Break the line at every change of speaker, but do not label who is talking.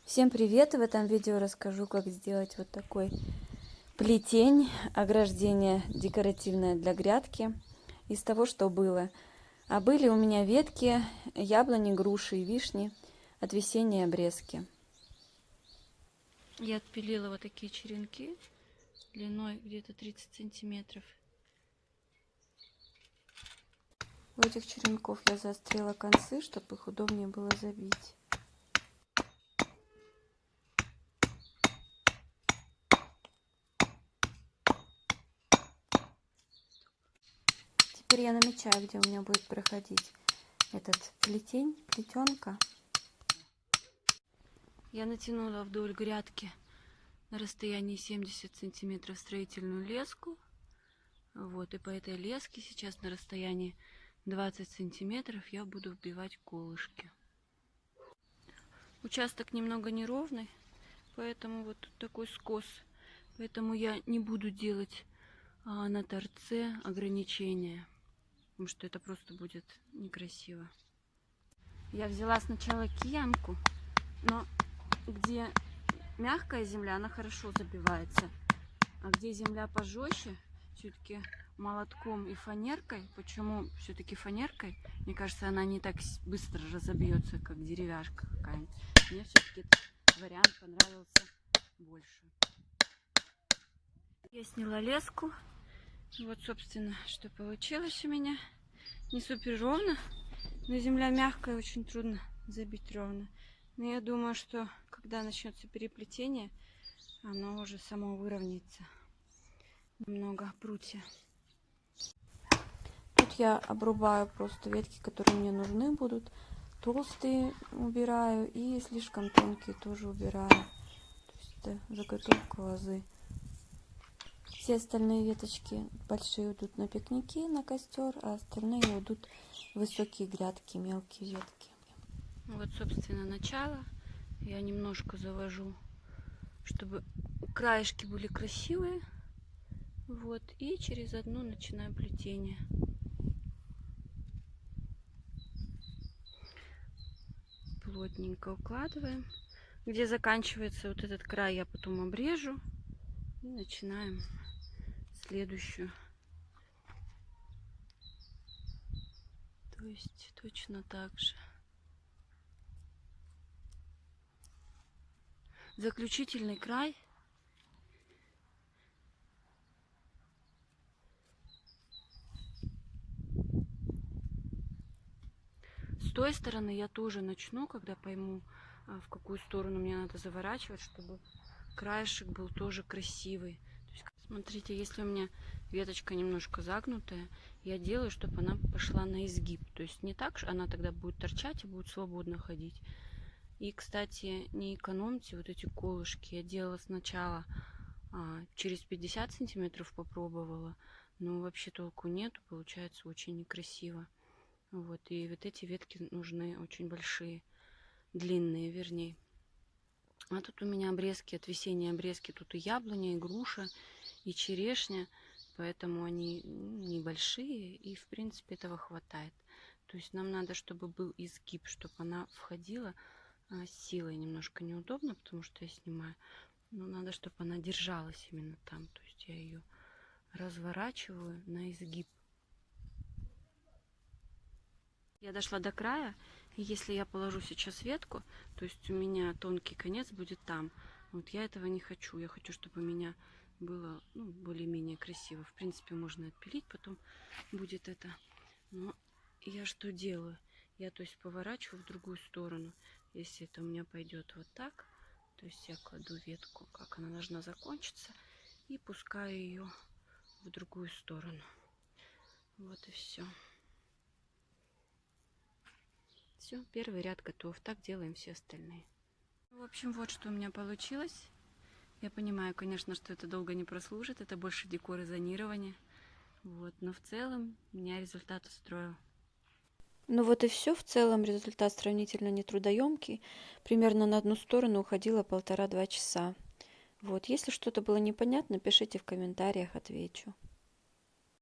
Всем привет! В этом видео расскажу, как сделать вот такой плетень, ограждение декоративное для грядки из того, что было. А были у меня ветки яблони, груши и вишни от весенней обрезки. Я отпилила вот такие черенки длиной где-то 30 сантиметров. У этих черенков я заострила концы, чтобы их удобнее было забить. Теперь я намечаю, где у меня будет проходить этот плетенка. Я натянула вдоль грядки на расстоянии 70 сантиметров строительную леску. Вот, и по этой леске сейчас на расстоянии 20 сантиметров я буду вбивать колышки. Участок немного неровный, поэтому вот тут такой скос. Поэтому я не буду делать на торце ограничения, потому что это просто будет некрасиво. Я взяла сначала киянку, но где мягкая земля, она хорошо забивается. А где земля пожестче, все-таки молотком и фанеркой. Почему все-таки фанеркой? Мне кажется, она не так быстро разобьется, как деревяшка какая-нибудь. Мне все-таки этот вариант понравился больше. Я сняла леску. Вот, собственно, что получилось у меня. Не супер ровно, но земля мягкая, очень трудно забить ровно. Но я думаю, что когда начнется переплетение, оно уже само выровняется. Немного прутья. Тут я обрубаю просто ветки, которые мне нужны будут. Толстые убираю и слишком тонкие тоже убираю. То есть это заготовка лозы. Все остальные веточки большие идут на пикники, на костер, а остальные идут в высокие грядки, мелкие ветки. Вот, собственно, начало. Я немножко завожу, чтобы краешки были красивые. Вот, и через одну начинаю плетение. Плотненько укладываем. Где заканчивается вот этот край, я потом обрежу. И начинаем следующую. То есть точно так же. Заключительный край. С той стороны я тоже начну, когда пойму, в какую сторону мне надо заворачивать, чтобы краешек был тоже красивый. То есть, смотрите, если у меня веточка немножко загнутая, я делаю, чтобы она пошла на изгиб. То есть не так, что она тогда будет торчать и будет свободно ходить. И, кстати, не экономьте вот эти колышки. Я делала сначала через 50 сантиметров попробовала, но вообще толку нету, получается очень некрасиво. Вот, и вот эти ветки нужны очень большие, длинные, вернее. А тут у меня обрезки, от весенней обрезки, тут и яблоня, и груша, и черешня, поэтому они небольшие, и в принципе этого хватает. То есть нам надо, чтобы был изгиб, чтобы она входила силой. Немножко неудобно, потому что я снимаю, но надо, чтобы она держалась именно там. То есть я ее разворачиваю на изгиб. Я дошла до края, и если я положу сейчас ветку, то есть у меня тонкий конец будет там. Вот я этого не хочу. Я хочу, чтобы у меня было более-менее красиво. В принципе, можно отпилить, потом будет это. Но я что делаю? Я, то есть, поворачиваю в другую сторону. Если это у меня пойдет вот так, то есть я кладу ветку, как она должна закончиться, и пускаю ее в другую сторону. Вот и все. Все, первый ряд готов. Так делаем все остальные. В общем, вот что у меня получилось. Я понимаю, конечно, что это долго не прослужит. Это больше декор и зонирование. Вот, но в целом меня результат устроил. Ну вот и все. В целом результат сравнительно нетрудоемкий. Примерно на одну сторону уходило 1,5–2 часа. Вот, если что-то было непонятно, пишите в комментариях, отвечу.